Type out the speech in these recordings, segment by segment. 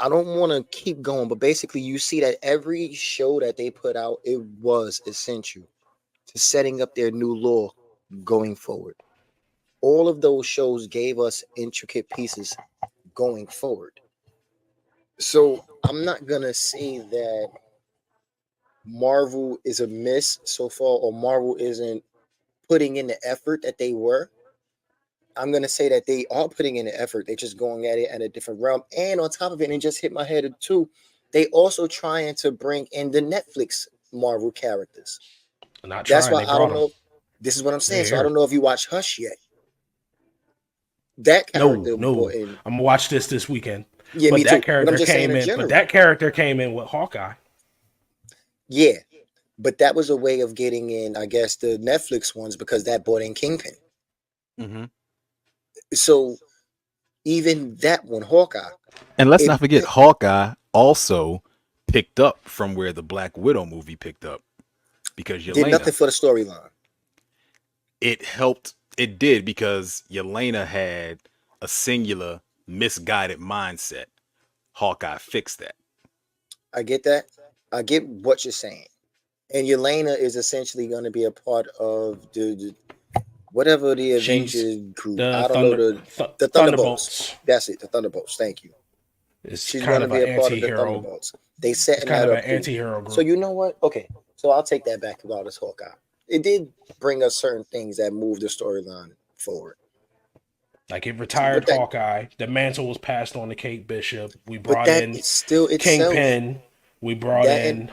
I don't want to keep going, but basically, you see that every show that they put out, it was essential to setting up their new law going forward. All of those shows gave us intricate pieces going forward. So I'm not gonna say that Marvel is a miss so far, or Marvel isn't putting in the effort that they were. I'm gonna say that they are putting in the effort. They're just going at it at a different realm. And on top of it, and it just hit my head too, they also trying to bring in the Netflix Marvel characters. Not That's trying. why They I brought don't them. know. This is what I'm saying. They're So I here. don't know if you watch Hush yet. That No, character brought no. in. I'm gonna watch this weekend. Yeah, But me that too. But I'm character just saying came in in. But general. that character came in with Hawkeye. Yeah, but that was a way of getting in, I guess, the Netflix ones because that brought in Kingpin. Hmm. So even that one, Hawkeye, And let's it not forget, Hawkeye also picked up from where the Black Widow movie picked up because did nothing Yelena, for the storyline. it helped. It did because Yelena had a singular misguided mindset. Hawkeye fixed that. I get that. I get what you're saying. And Yelena is essentially going to be a part of the whatever the She's Avengers group. the I don't know the Thunderbolts. Thunderbolts. That's it, the Thunderbolts. Thank you. It's She's going kind to of be an a part of the anti-hero. Thunderbolts. They It's setting kind that of an up too. anti-hero So group. you know what? Okay, so I'll take that back about this Hawkeye. It did bring us certain things that moved the storyline forward. Like it So, retired Hawkeye. The mantle was passed on to Kate Bishop. We but brought that in is still itself Kingpin. We brought that and in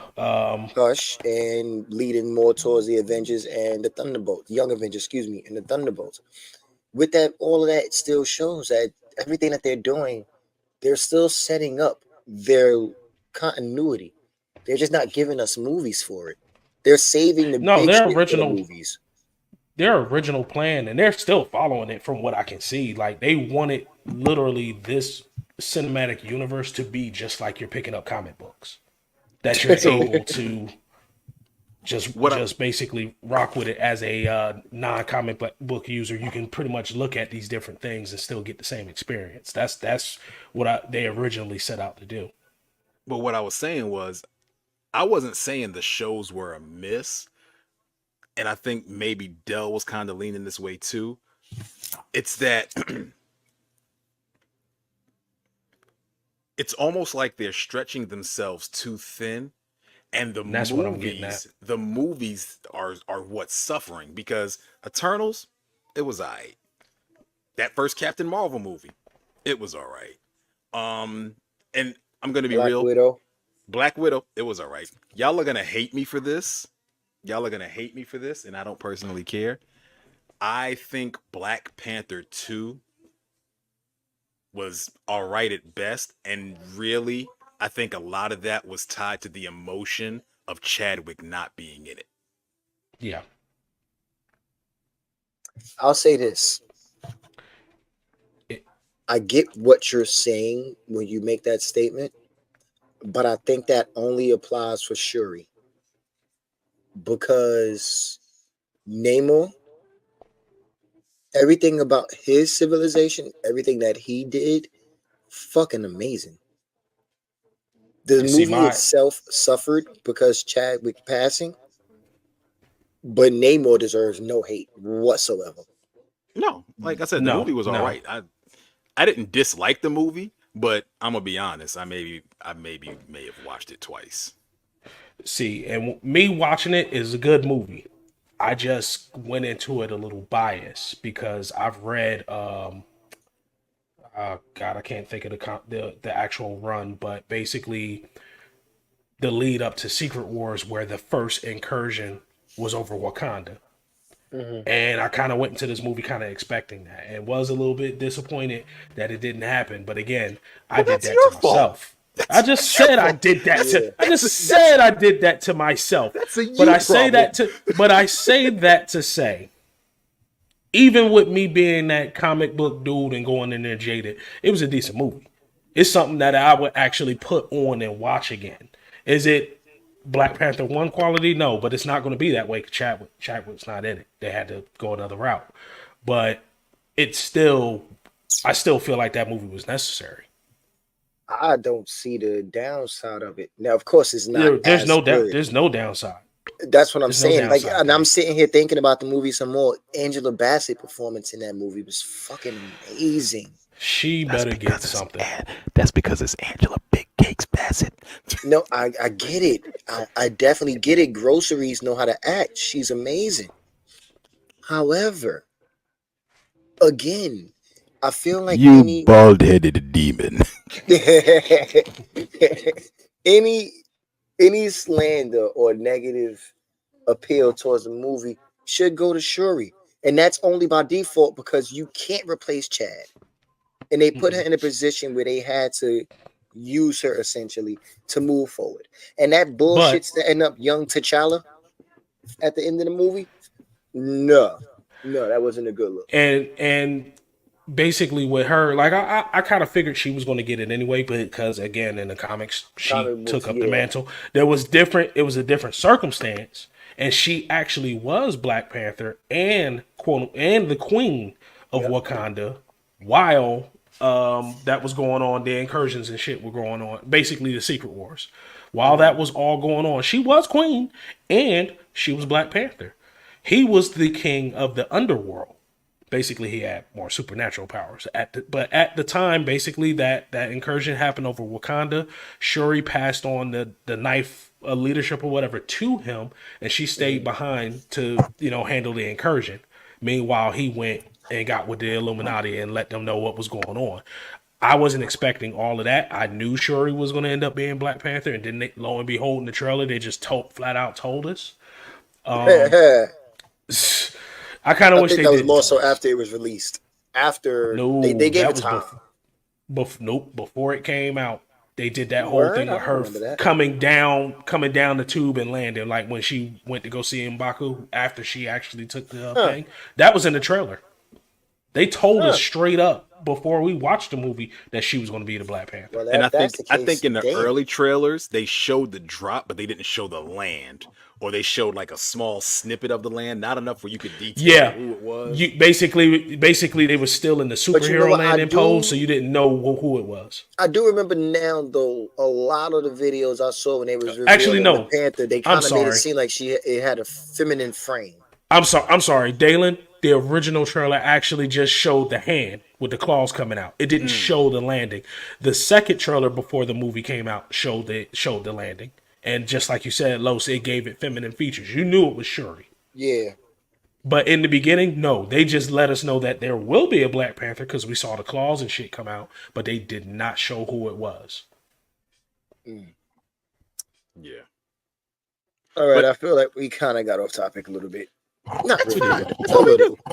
Hush and leading more towards the Avengers and the Thunderbolts, Young Avengers, excuse me, and the Thunderbolts. With that, all of that still shows that everything that they're doing, they're still setting up their continuity. They're just not giving us movies for it. They're saving the no, big shit for the movies. their original plan, and they're still following it from what I can see. Like they wanted literally this cinematic universe to be just like you're picking up comic books. That you're So able to just what I just basically rock with it as a non-comic book user. You can pretty much look at these different things and still get the same experience. That's what they originally set out to do. but what I was saying was I wasn't saying the shows were a miss, and I think maybe Dell was kind of leaning this way too. It's that it's almost like they're stretching themselves too thin, and And that's what I'm getting at. the movies are what's suffering because Eternals, it was alright. That first Captain Marvel movie, it was alright. And I'm gonna be Black real, Widow. Black Widow, it was alright. Y'all are gonna hate me for this. Y'all are gonna hate me for this, and I don't personally care. I think Black Panther 2 was all right at best. And really, I think a lot of that was tied to the emotion of Chadwick not being in it. Yeah. I'll say this. It, I get what you're saying when you make that statement, but I think that only applies for Shuri because Namor, everything about his civilization, everything that he did, fucking amazing. The see movie my itself suffered because Chadwick passing, but Namor deserves no hate whatsoever. No, like I said, the no, movie was all no. right. I didn't dislike the movie, but I'm gonna be honest. I maybe may have watched it twice. See, and me watching it is a good movie. I just went into it a little biased because I've read God, I can't think of the actual run, but basically the lead up to Secret Wars where the first incursion was over Wakanda. Mm-hmm. And I kind of went into this movie kind of expecting that and was a little bit disappointed that it didn't happen. But again, I Well, did that's that to your fault. myself. I just That's your said I fault. did that to Yeah. I just That's said I did that to myself. that's a But you I say problem. that to but I say that to say even with me being that comic book dude and going in there jaded, it was a decent movie. It's something that I would actually put on and watch again. Is it Black Panther 1 quality? No, but it's not going to be that way because Chadwick's not in it. They had to go another route. But it's still, I still feel like that movie was necessary. I don't see the downside of it. Now, of course, it's not There's as no doubt. good. There's no downside. That's what I'm There's no saying. Like, downside and to I'm me. sitting here thinking about the movie some more. Angela Bassett performance in that movie was fucking amazing. She better get something. That's because it's Angela Big Cakes Bassett. No, I get it. I definitely get it. Groceries know how to act. She's amazing. However, again, I feel like any bald-headed demon. any any slander or negative appeal towards the movie should go to Shuri. And that's only by default because you can't replace Chad. And they put her in a position where they had to use her essentially to move forward. And that bullshit setting up young T'Challa at the end of the movie, no, that wasn't a good look. And basically with her, like I kind of figured she was going to get it anyway, because again in the comics she Comic books, took up the yeah. mantle. There was different. It was a different circumstance, and she actually was Black Panther and the Queen of Wakanda while that was going on. The incursions and shit were going on. Basically, the Secret Wars. While that was all going on, she was Queen and she was Black Panther. He was the king of the underworld. Basically, he had more supernatural powers. But at the time, basically, that incursion happened over Wakanda. Shuri passed on the knife leadership or whatever to him, and she stayed behind to handle the incursion. Meanwhile, he went and got with the Illuminati and let them know what was going on. I wasn't expecting all of that. I knew Shuri was going to end up being Black Panther, and then lo and behold, in the trailer, they just flat out told us. I kind of wish think they that was did. more so after it was released. After No, they gave that it was time. nope. Before it came out, they did that whole Word? thing I with don't her remember that. coming down the tube and landing, like when she went to go see M'Baku after she actually took the thing. That was in the trailer. They told us straight up before we watched the movie that she was going to be the Black Panther. Well, And I that's think the case, in the damn. early trailers they showed the drop, but they didn't show the land, or they showed like a small snippet of the land, not enough where you could detail Yeah, who it was. you basically they were still in the But you know superhero what, land I in pose, do- so you didn't know who it was. I do remember now, though, a lot of the videos I saw when they was Actually, revealing no. the Panther, they I'm kind of made it sorry. seem like it had a feminine frame. I'm sorry, Dalen. The original trailer actually just showed the hand with the claws coming out. It didn't show the landing. The second trailer before the movie came out showed the landing. And just like you said, Los, it gave it feminine features. You knew it was Shuri. Yeah. But in the beginning, no. They just let us know that there will be a Black Panther because we saw the claws and shit come out, but they did not show who it was. Yeah. All right, But- I feel like we kind of got off topic a little bit. Not really.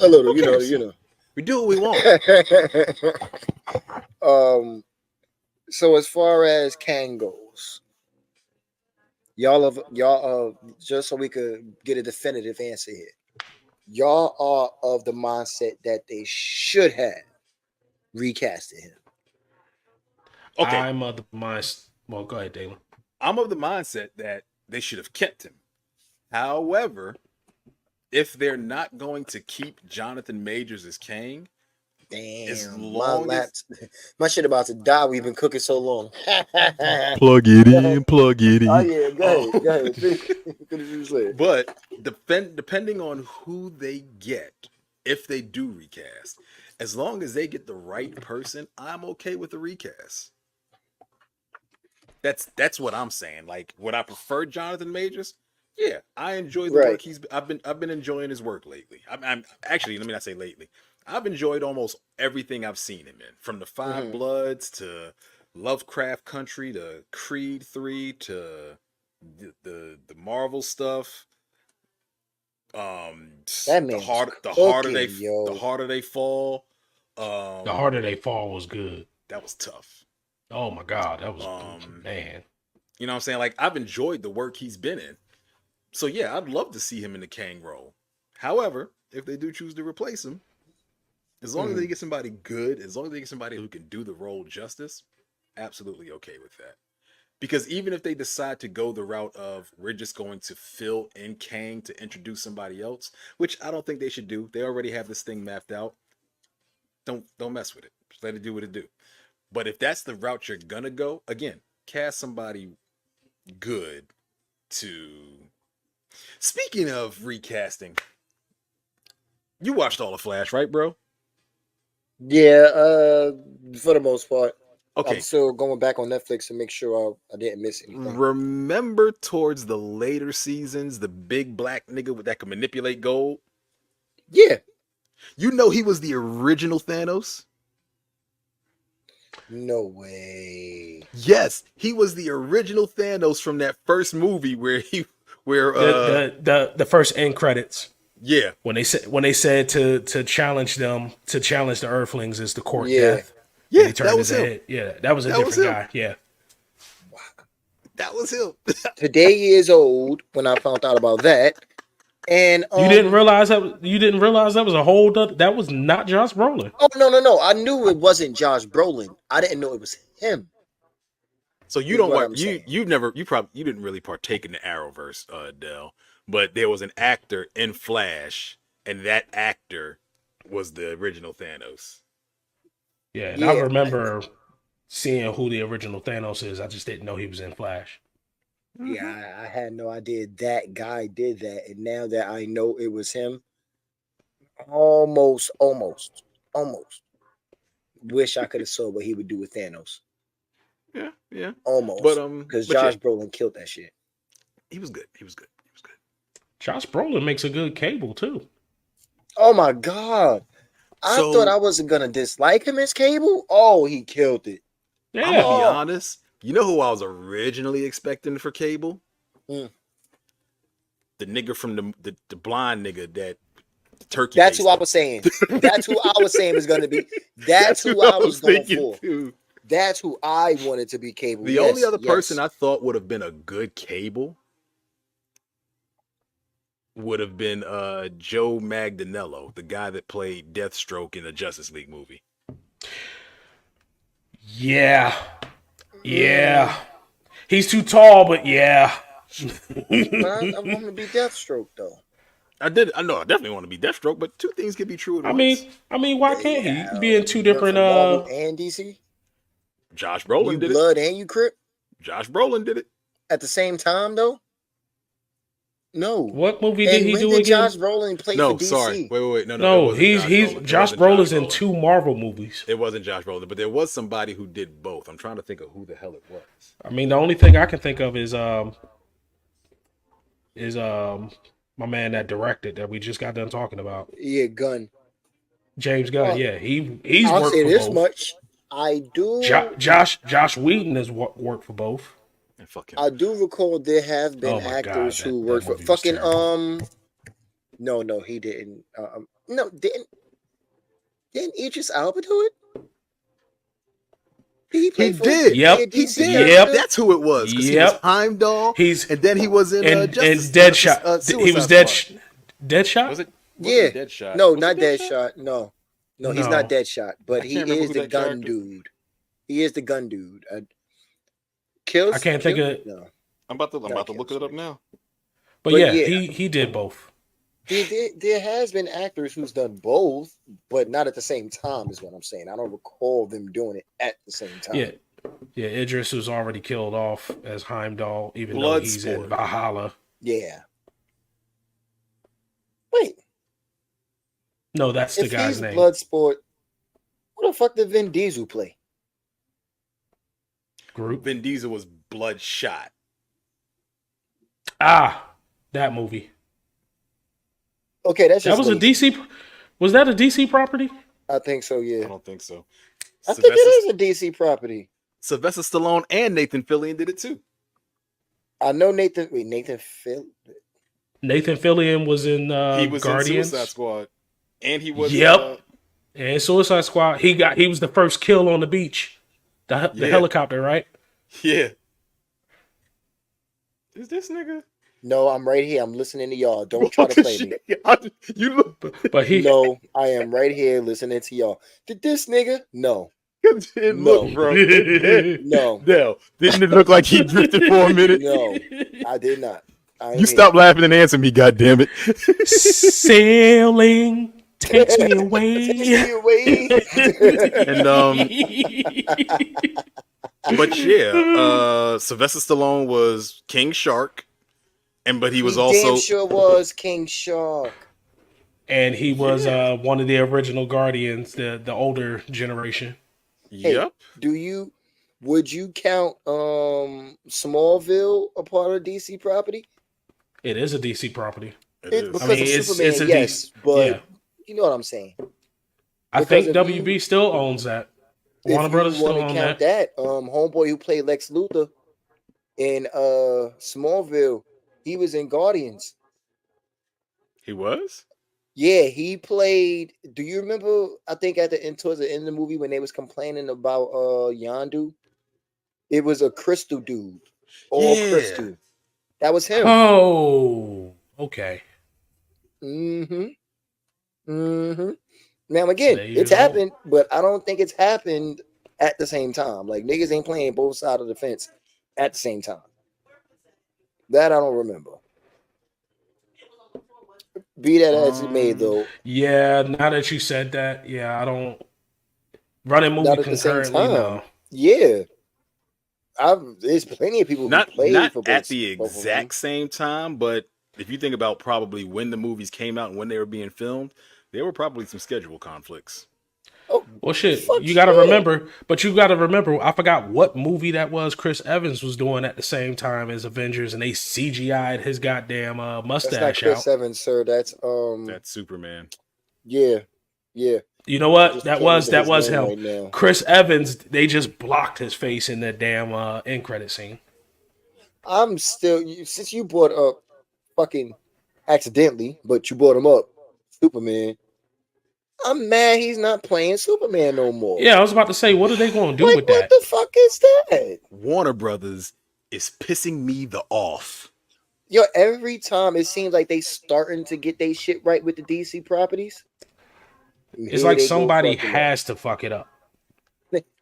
A little, you know. We do what we want. So as far as Kang goes, y'all just so we could get a definitive answer here. Y'all are of the mindset that they should have recasted him. Okay. I'm of the mind. Well, go ahead, Dalen. I'm of the mindset that they should have kept him. However, if they're not going to keep Jonathan Majors as Kang, as Damn, long as my shit about to die. We've been cooking so long. plug it in. Oh yeah, go ahead. Finish you said. But depending on who they get, if they do recast, as long as they get the right person, I'm okay with the recast. That's what I'm saying. Like, would I prefer Jonathan Majors? Yeah, I enjoy the work I've been enjoying his work lately. I'm actually, let me not say lately. I've enjoyed almost everything I've seen him in, from the Five Bloods to Lovecraft Country to Creed 3 to the Marvel stuff. That man the harder they fall. The Harder They Fall was good. That was tough. Oh my God, that was man. You know what I'm saying? Like, I've enjoyed the work he's been in. So yeah, I'd love to see him in the Kang role. However, if they do choose to replace him, as long as they get somebody good, as long as they get somebody who can do the role justice, absolutely okay with that. Because even if they decide to go the route of we're just going to fill in Kang to introduce somebody else, which I don't think they should do. They already have this thing mapped out. Don't mess with it. Just let it do what it do. But if that's the route you're gonna go, again, cast somebody good to. Speaking of recasting, you watched all of Flash, right, bro? Yeah, for the most part. Okay. I'm still going back on Netflix to make sure I didn't miss anything. Remember towards the later seasons, the big black nigga that could manipulate gold? Yeah. You know he was the original Thanos? No way. Yes, he was the original Thanos from that first movie where The first end credits yeah. when they said to challenge them to challenge the Earthlings is the court Yeah. death. Yeah, And he turned that was his him. head. Yeah, that was a That was different him. guy. Yeah. That was him. Today years old when I found out about that. And You didn't realize that was a whole other, that was not Josh Brolin. Oh no. I knew it wasn't Josh Brolin. I didn't know it was him. So you Is don't what watch I'm you saying. you didn't really partake in the Arrowverse, Dell. But there was an actor in Flash, and that actor was the original Thanos. Yeah, and Yeah. I remember seeing who the original Thanos is. I just didn't know he was in Flash. Yeah, I had no idea that guy did that. And now that I know it was him, almost wish I could have saw what he would do with Thanos. Yeah. Almost. But Because but Josh yeah, Brolin killed that shit. he was good. He was good. Josh Brolin makes a good Cable too. Oh my God. I So- thought I wasn't gonna dislike him as Cable. Oh, he killed it. Yeah. I'm gonna be Oh. honest. You know who I was originally expecting for Cable? Mm. The nigga from the blind nigga that turkey. That's who I based was saying. That's who I was saying was gonna be. That's who I was going for. too. That's who I wanted to be Cable. The Yes, only other yes. person I thought would have been a good Cable would have been Joe Magdanello, the guy that played Deathstroke in the Justice League movie. Yeah. Yeah. He's too tall, but yeah. But I want to be Deathstroke though. I definitely want to be Deathstroke, but two things can be true at I once. mean, why can't he? You can be in two You work different for Marvel and DC. Josh Brolin You did it. Blood and you Crip Josh Brolin did it. at the same time though. No. What movie did And he when do did again? Josh Brolin play No, for DC? sorry. Wait. No, it No, wasn't he's Josh Brolin. It Josh wasn't Brolin's Josh in Brolin. 2 Marvel movies. It wasn't Josh Brolin, but there was somebody who did both. I'm trying to think of who the hell it was. I mean, the only thing I can think of is my man that directed that we just got done talking about, Yeah, Gunn. James Gunn. Well, Yeah, he's I'll worked say for this both. much. I do. Josh Whedon has worked for both. And fuck him. I do recall there have been Oh my God, actors who that worked for movie was fucking terrible. No, he didn't. No, didn't Idris Elba do it? Did he play He for did. Yep. yeah, He DC did. character? That's who it was. 'Cause he was Yep. Heimdall. He's And then he was in and Justice, Deadshot. Suicide He was Squad. Deadshot. Was it? Yeah. Deadshot? No, Was not it Deadshot? Deadshot. No, he's No. not Deadshot, but I he can't remember is who the that gun character- dude. He is the gun dude. Kills. I can't think of it. No. I'm about to Gotta look kill it up now. But But yeah, yeah. he did both. There has been actors who's done both, but not at the same time, is what I'm saying. I don't recall them doing it at the same time. Yeah. Yeah, Idris was already killed off as Heimdall, even though he's in Bloodsport. Valhalla. Yeah. Wait, No, that's the if guy's he's name. Bloodsport, what the fuck did Vin Diesel play? Group. Vin Diesel was Bloodshot. Ah, that movie. Okay, that's That just was a lazy. DC. Was that a DC property? I think so. I Yeah, don't think so. I think it is a DC property. Sylvester Stallone and Nathan Fillion did it too. I know Nathan. Wait, Nathan Phil. Nathan Fillion was in He was Guardians. in Suicide Squad, and he was. Yep. And Suicide Squad. He was the first kill on the beach. The Yeah. helicopter, right? Yeah. Is this nigga? No, I'm right here. I'm listening to y'all. Don't try to play me. You look. But he No, I am right here listening to y'all. Did this nigga? No, It look, bro. no, Dell, didn't it look like he drifted for a minute? no. I did not. I ain't You here. stop laughing and answer me, goddammit. sailing Takes me away. Takes me away. And but yeah, Sylvester Stallone was King Shark, but he was He also damn sure was King Shark. And he was one of the original Guardians, the older generation. Hey, yep. would you count Smallville a part of DC property? It is a DC property. It is. Because I mean, of it's Superman, a yes, DC but yeah. you know what I'm saying. I Because think if WB still owns that. Warner Brothers still want own to count that. homeboy who played Lex Luthor in Smallville, he was in Guardians. He was. Yeah, he played. Do you remember? I think towards the end of the movie when they was complaining about Yondu, it was a crystal dude, all Yeah. crystal. That was him. Oh, okay. Mm-hmm. Mm-hmm. Now again, There you it's go. happened, but I don't think it's happened at the same time. Like niggas ain't playing both sides of the fence at the same time. That I don't remember. Be that as it may, though, Yeah, now that you said that, yeah, I don't run a movie not at the same concurrently. time. No, Yeah, there's plenty of people who Not played for at both, the both of them. exact same time, but if you think about probably when the movies came out and when they were being filmed, there were probably some schedule conflicts. Oh, well, shit, fuck you got to yeah. remember. But you got to remember, I forgot what movie that was. Chris Evans was doing at the same time as Avengers, and they CGI'd his goddamn That's not mustache Chris out. Evans, sir. That's That's Superman. yeah. You know I what? just That can't was remember his name him. right now. Chris Evans. They just blocked his face in the damn end credit scene. I'm still since you brought up fucking accidentally, but you brought him up, Superman. I'm mad he's not playing Superman no more. Yeah, I was about to say, what are they going to do like with what that? the fuck is that? Warner Brothers is pissing me the off. Yo, every time it seems like they starting to get their shit right with the DC properties. It's Here like they go somebody fucking up. has to fuck it up.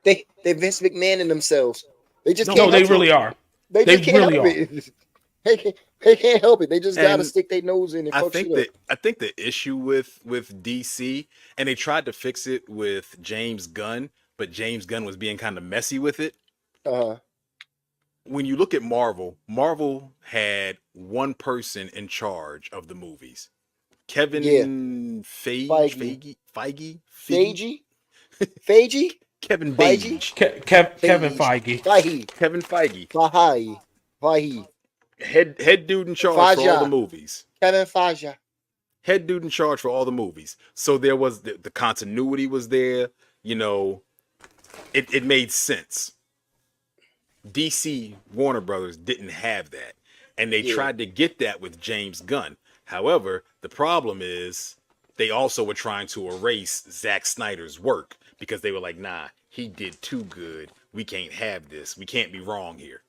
They Vince McMahon in themselves. They just No, can't they help really it. are. They They just can't really help it. They can't help it. They just gotta And stick their nose in and I fuck think shit that I think the issue with DC, and they tried to fix it with James Gunn, but James Gunn was being kind of messy with it. up. When you look at Marvel, Marvel had one person in charge of the movies. Kevin Feige. Feige? Feige? Kevin Feige? Feige. Kevin Feige. Feige. Kevin Feige. Feige. Head dude in charge for all the Faja. movies. Kevin Feige. Head dude in charge for all the movies. So there was the continuity was there. You know, it made sense. DC Warner Brothers didn't have that, and they tried to get that with James Gunn. However, the problem is they also were trying to erase Zack Snyder's work because they were like, nah, he did too good. We can't have this. We can't be wrong here.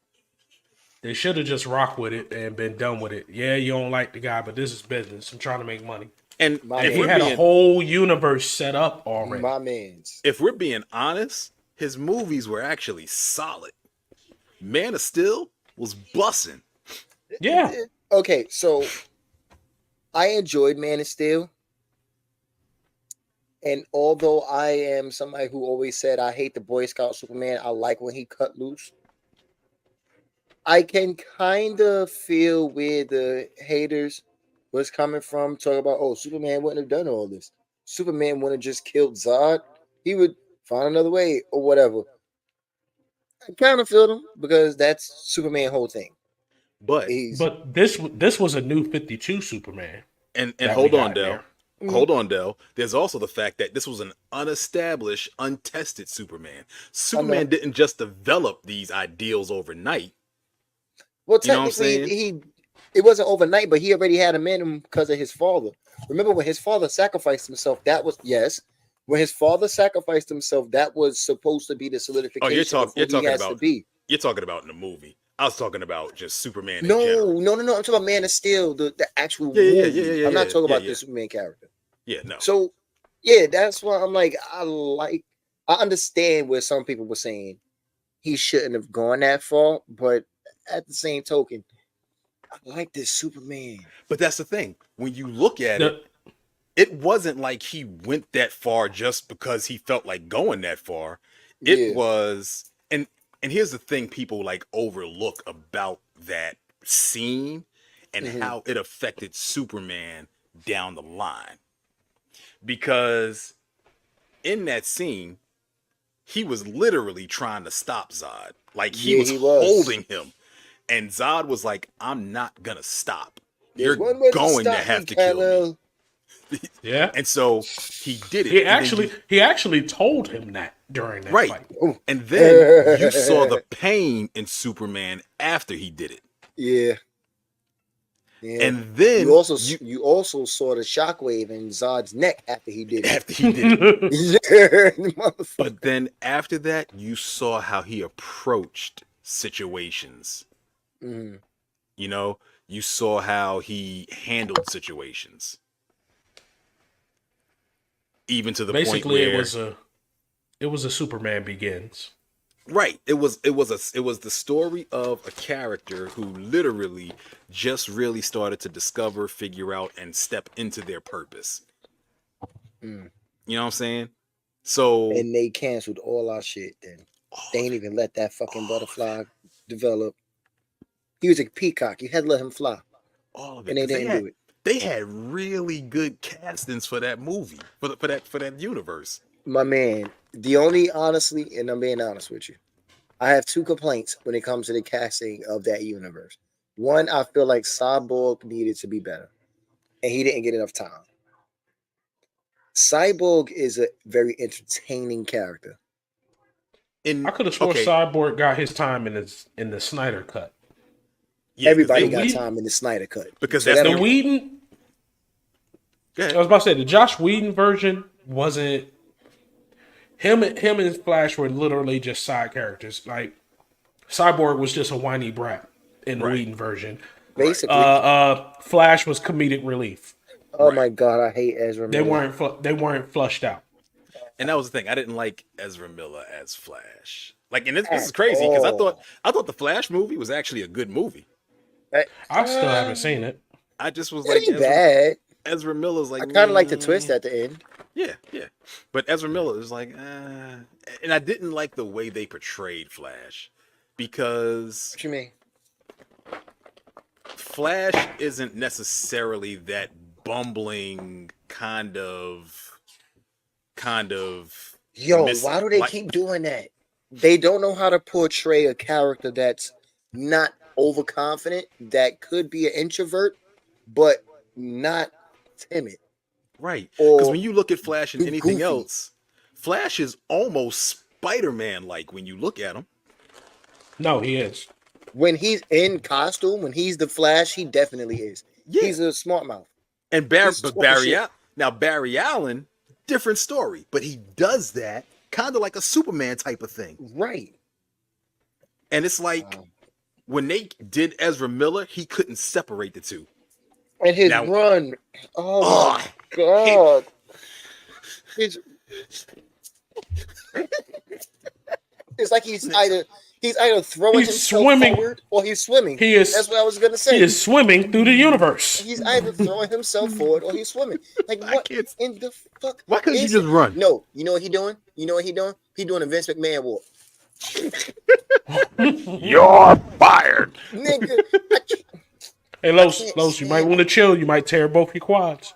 They should have just rocked with it and been done with it. Yeah, you don't like the guy, but this is business. I'm trying to make money. And My if He we're had a being whole universe set up already. My man's. if we're being honest, his movies were actually solid. Man of Steel was bussing. Yeah. Okay, so I enjoyed Man of Steel. And although I am somebody who always said I hate the Boy Scout Superman, I like when he cut loose. I can kind of feel where the haters was coming from, talking about, oh, Superman wouldn't have done all this. Superman wouldn't have just killed Zod. He would find another way or whatever. I kind of feel them because that's Superman whole thing. But But this was a new 52 Superman. and that hold we on, got Dell. there. Hold on, Dell. There's also the fact that this was an unestablished, untested Superman. Superman didn't just develop these ideals overnight. Well, You know what I'm technically, it wasn't overnight, but he already had him in him because of his father. Remember when his father sacrificed himself? That was when his father sacrificed himself, that was supposed to be the solidification. You're of who talking he has about to be. You're talking about in the movie. I was talking about just Superman in No. general. I'm talking about Man of Steel, the actual Yeah, movie. yeah, I'm not talking about yeah. the Superman character. Yeah, no. So, yeah, that's why I'm like, I understand where some people were saying he shouldn't have gone that far, but at the same token, I like this Superman. But that's the thing. When you look at it, it wasn't like he went that far just because he felt like going that far. It Yeah. was, and here's the thing people like overlook about that scene and Mhm. how it affected Superman down the line. Because in that scene, he was literally trying to stop Zod. Like he Yeah, was he was. holding him. And Zod was like, I'm not gonna stop. There's You're one way going to stop have me, to kill me. Kal-El. Yeah. And so he did it. He And then actually told him that during that right. fight. Oh. And then you saw the pain in Superman after he did it. Yeah. Yeah. And then you also saw the shockwave in Zod's neck after he did it. after he did it. Motherfucker. But then after that, you saw how he approached situations. Mhm. You know, you saw how he handled situations. Even to the Basically, point where it was a Superman Begins. right, it was the story of a character who literally just really started to discover, figure out, and step into their purpose. Mm. You know what I'm saying? So And they canceled all our shit then. They ain't even let that fucking butterfly develop. He was a peacock. You had to let him fly. all of it. And they 'Cause didn't do it. They had really good castings for that movie, for that universe. My man, the only honestly, and I'm being honest with you, I have two complaints when it comes to the casting of that universe. One, I feel like Cyborg needed to be better, and he didn't get enough time. Cyborg is a very entertaining character. In I could have swore okay, Cyborg got his time in the Snyder cut. yeah, 'cause Everybody they- got we- time in the Snyder cut. Because So that's that The the- Whedon, Go I ahead. was about to say the Josh Whedon version wasn't him and Flash were literally just side characters. Like Cyborg was just a whiny brat in the Right. Whedon version. basically, Flash was comedic relief. oh right. my god, I hate Ezra They Miller. weren't flushed out. And that was the thing. I didn't like Ezra Miller as Flash. Like, and this is crazy because all. I thought the Flash movie was actually a good movie. I still haven't seen it. I just was It like ain't bad. Ezra Miller's like I kind of like the "Meh." twist at the end. Yeah, yeah. But Ezra Miller is like, and I didn't like the way they portrayed Flash because What you mean? Flash isn't necessarily that bumbling kind of Yo, miss- why do they like- keep doing that? They don't know how to portray a character that's not overconfident, that could be an introvert, but not timid. right. Or Because when you look at Flash and be anything goofy. else, Flash is almost Spider-Man like when you look at him. No, he is. When he's in costume, when he's the Flash, he definitely is. Yeah. He's a smart mouth. And He's but talking Barry shit. Barry Allen, different story, but he does that kind of like a Superman type of thing. Right. And it's like when they did Ezra Miller, he couldn't separate the two. And his Now- run. Oh Oh, my god. His, it's like he's either throwing He's himself swimming. forward or he's swimming. He is That's what I was gonna say. he is swimming through the universe. He's either throwing himself forward or he's swimming. Like I what can't- in the fuck? Why couldn't you is just it? run? No, you know what he doing? You know what he doing? He doing a Vince McMahon walk. You're fired. Nigga, I can't- Hey, Los, can't you might stand want to chill. You might tear both your quads.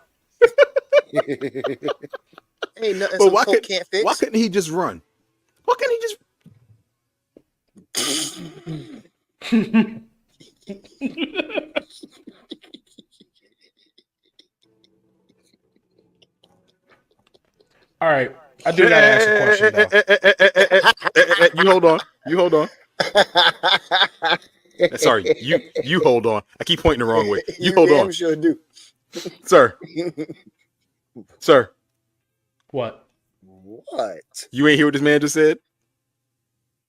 ain't nothing But some why Coke could can't fix. why couldn't he just run? Why couldn't he just All right, I do gotta ask a question though. You hold on. You hold on. Sorry, you hold on. I keep pointing the wrong way. You hold damn on, sure do. sir. Sir, What? you ain't hear what this man just said?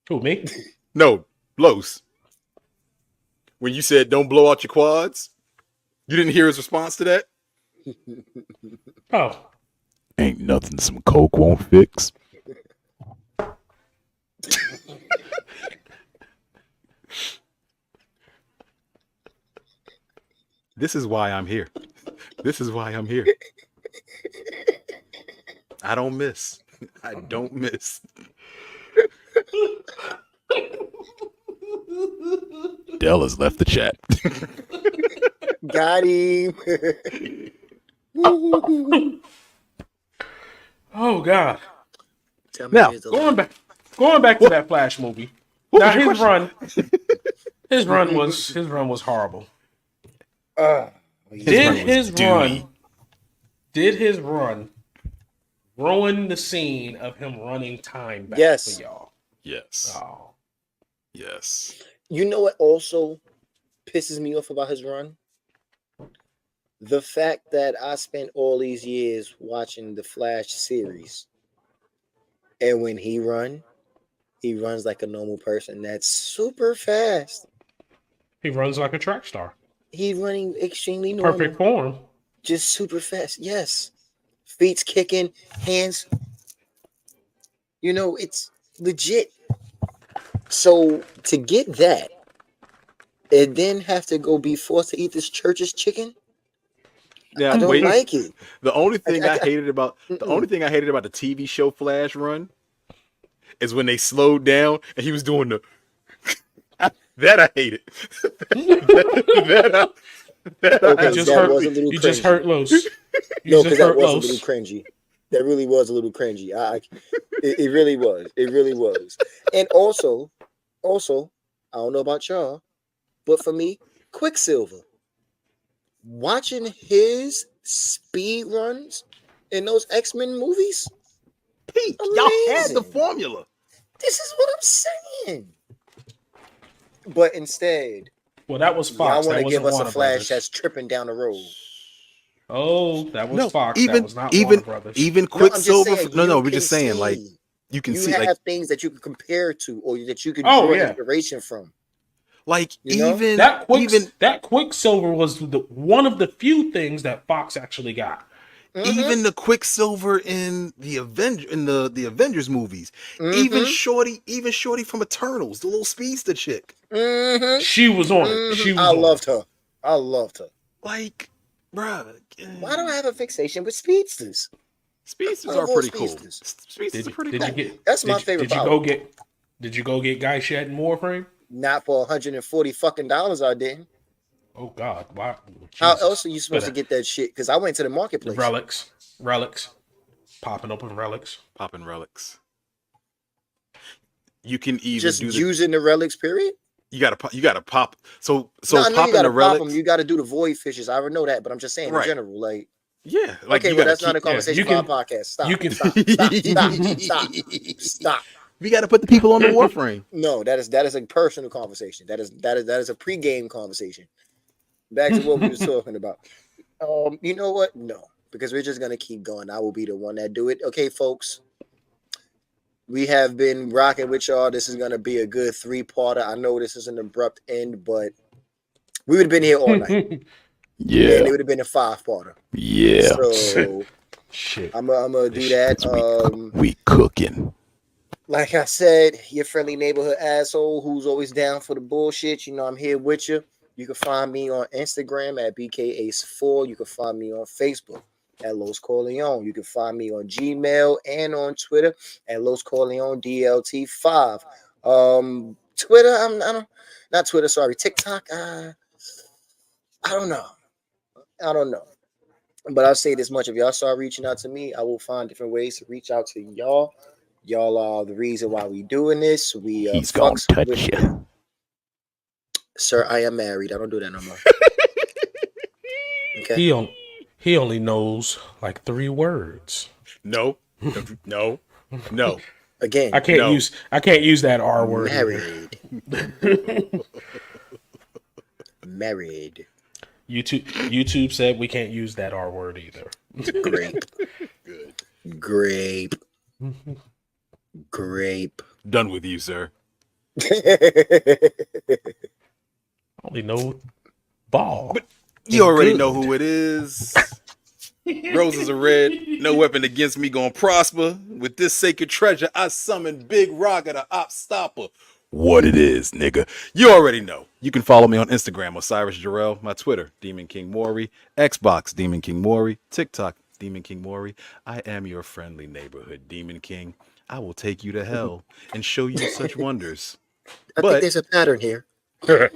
Who, me? No, Los. When you said don't blow out your quads, you didn't hear his response to that? Oh, Ain't nothing some coke won't fix. This is why I'm here. This is why I'm here. I don't miss. I don't miss. Dell has left the chat. Got him. Oh God. Tell me Now, here's the Going line. back to that Flash movie. What Now was your his run was horrible. Yeah. Did his run ruin the scene of him running time back Yes. for y'all? Yes. Oh. Yes. You know what also pisses me off about his run? The fact that I spent all these years watching the Flash series, and when he runs like a normal person. That's super fast. He runs like a track star. He's running extremely normal. Perfect form. Just super fast. Yes. Feet's kicking, hands. You know, it's legit. So to get that, and then have to go be forced to eat this church's chicken, Now, I don't wait. like it. The only thing I- I hated about the Mm-mm. only thing I hated about the TV show Flash run is when they slowed down and he was doing the that I hated. that Okay, You just that hurt. was a little You just cringy. hurt Los. You No, just because that hurt was a Los. little cringy. That really was a little cringy. It really was. It really was. And also, I don't know about y'all, but for me, Quicksilver, watching his speed runs in those X-Men movies, Pete, y'all had the Amazing. formula. this is what I'm saying. But instead, Well, that was y'all Fox. want That to give wasn't us a Warner Flash Brothers. that's tripping down the road. Oh, that was No, Fox. even That was not even Warner Brothers. even No, I'm just Quicksilver. saying. No, you we're just can saying like see. you can You see have like things that you can compare to, or that you can Oh, draw yeah. inspiration from. You know? even that Quicksilver was one of the few things that Fox actually got. Mhm. even the Quicksilver in the Avengers movies, even Shorty from Eternals, the little speedster chick. Mhm. She was on it. She was I on loved it. her. I loved her. Like, bruh, Why do I have a fixation with speedsters? speedsters I are love all pretty cool. speedsters. Speedsters are pretty Did cool. you get? That's my did, favorite Did you power. go get? Did you go get Guy Shed and Warframe? Not for $140 fucking I didn't. Oh God, why? How Jesus. else are you supposed to Better- get that shit? Because I went to the marketplace. relics, popping open relics. Popping relics. You can either Just do the using the relics, period. you gotta pop. So No, I know you popping gotta the pop relics. them. You gotta do the void fishes. I already know that, but I'm just saying Right. in general. Like, Yeah, like okay, you well, gotta that's not a keep. conversation you for our can- podcast. Stop. you can- Stop. We gotta put the people on the Warframe. No, that is a personal conversation. That is a pre-game conversation. Back to what we was talking about. You know what? No, because we're just gonna keep going. I will be the one that do it. Okay, folks. We have been rocking with y'all. This is gonna be a good 3-parter. I know this is an abrupt end, but we would have been here all night. And it would have been a 5-parter. yeah. So Shit. I'm gonna do that. We cooking. Like I said, your friendly neighborhood asshole who's always down for the bullshit. You know, I'm here with you. You can find me on Instagram at BKAce4. You can find me on Facebook at Los Corleone. You can find me on Gmail and on Twitter at Los Corleone DLT5. Twitter, not Twitter, sorry, TikTok. I don't know. But I'll say this much: if y'all start reaching out to me, I will find different ways to reach out to y'all. Y'all are the reason why we doing this. We He's gonna fucks touch with- you. Sir, I am married. I don't do that no more. Okay. He only knows like 3 words. No. No. Again, I can't No. use that R word. either. married. Married. YouTube said we can't use that R word either. Grape. Good. Grape. Done with you, sir. I only know ball. You already Good. know who it is. Roses are red. No weapon against me gonna prosper. With this sacred treasure, I summon Big Rocker, the op stopper. What it is, nigga. You already know. You can follow me on Instagram, Osiris Jarrell, my Twitter, Demon King Maury, Xbox, Demon King Maury, TikTok, Demon King Mori. I am your friendly neighborhood Demon King. I will take you to hell and show you such wonders. I think But there's a pattern here. but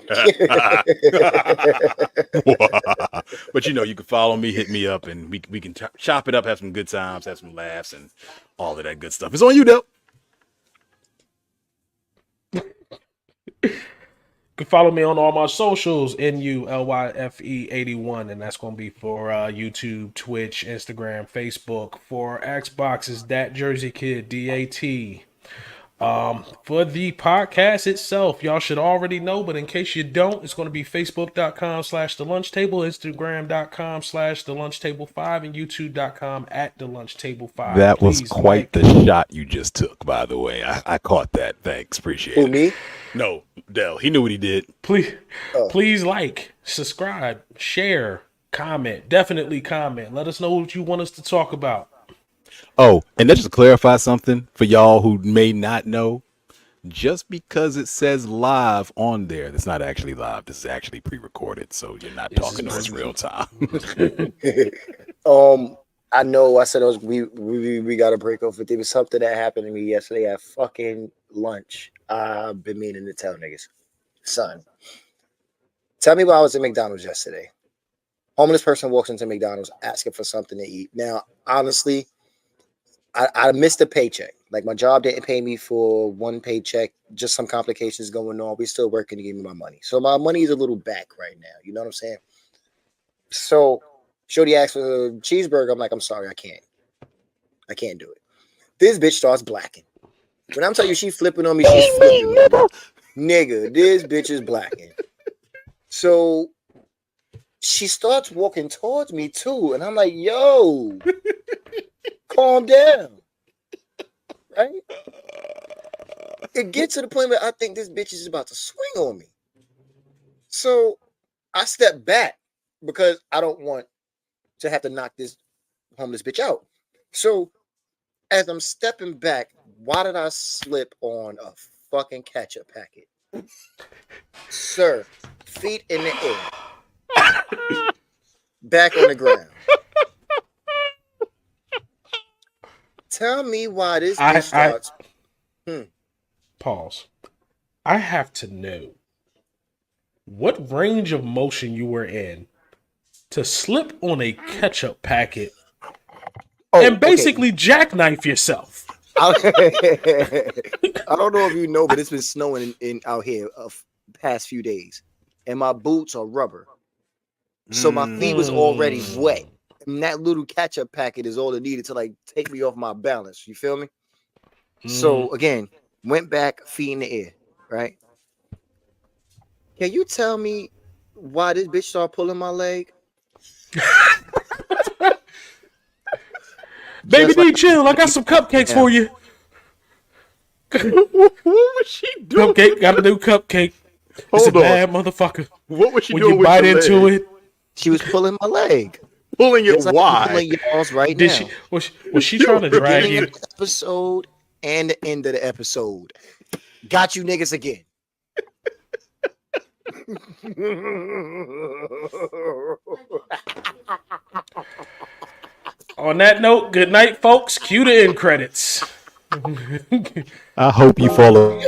you can follow me, hit me up, and we can chop it up, have some good times, have some laughs, and all of that good stuff. It's on you, though. You can follow me on all my socials, NULYFE81, and that's going to be for YouTube, Twitch, Instagram, Facebook. For Xbox is That Jersey Kid, DAT. For the podcast itself, y'all should already know, but in case you don't, it's going to be facebook.com/the lunch table, instagram.com/the lunch table 5, and youtube.com @the lunch table 5. That was Please quite like- the shot you just took, by the way. I caught that. Thanks. Appreciate Who, it. me? No, Dell. He knew what he did. Please like, subscribe, share, comment. Definitely comment. Let us know what you want us to talk about. Oh, and just to clarify something for y'all who may not know, just because it says live on there, that's not actually live. This is actually pre-recorded, so you're not talking to us real time. I know I said we got to break off, but there was something that happened to me yesterday at fucking lunch. I've been meaning to tell niggas. Son, tell me why I was at McDonald's yesterday. Homeless person walks into McDonald's asking for something to eat. Now, honestly, I missed a paycheck. Like, my job didn't pay me for one paycheck. Just some complications going on. We still working to give me my money. So my money is a little back right now. You know what I'm saying? So Shorty asked for a cheeseburger. I'm like, I'm sorry, I can't do it. This bitch starts blacking. When I'm telling you she flipping on me, she's flipping on me. Nigga, this bitch is blacking. So she starts walking towards me too. And I'm like, yo, calm down. Right? It gets to the point where I think this bitch is about to swing on me. So I step back because I don't want to have to knock this homeless bitch out. So as I'm stepping back, why did I slip on a fucking ketchup packet? Sir, feet in the air. Back on the ground. Tell me why this bitch starts. Pause. I have to know what range of motion you were in to slip on a ketchup packet and basically jackknife yourself. I don't know if you know, but it's been snowing in out here past few days, and my boots are rubber, so my feet was already wet. And that little ketchup packet is all it needed to like take me off my balance. You feel me? So again, went back, feet in the air, right? Can you tell me why this bitch started pulling my leg? Baby D, chill. I got some cupcakes for you. What was she doing? Cupcake, got a new cupcake. It's a bad motherfucker. What was she When doing you with bite your into leg? it, She was pulling my leg. Pulling it? Just like Why? I'm pulling y'all's right did now. she? Was she trying to drag Beginning you? of the episode and the end of the episode. Got you niggas again. On that note, good night, folks. Cue the end credits. I hope you follow.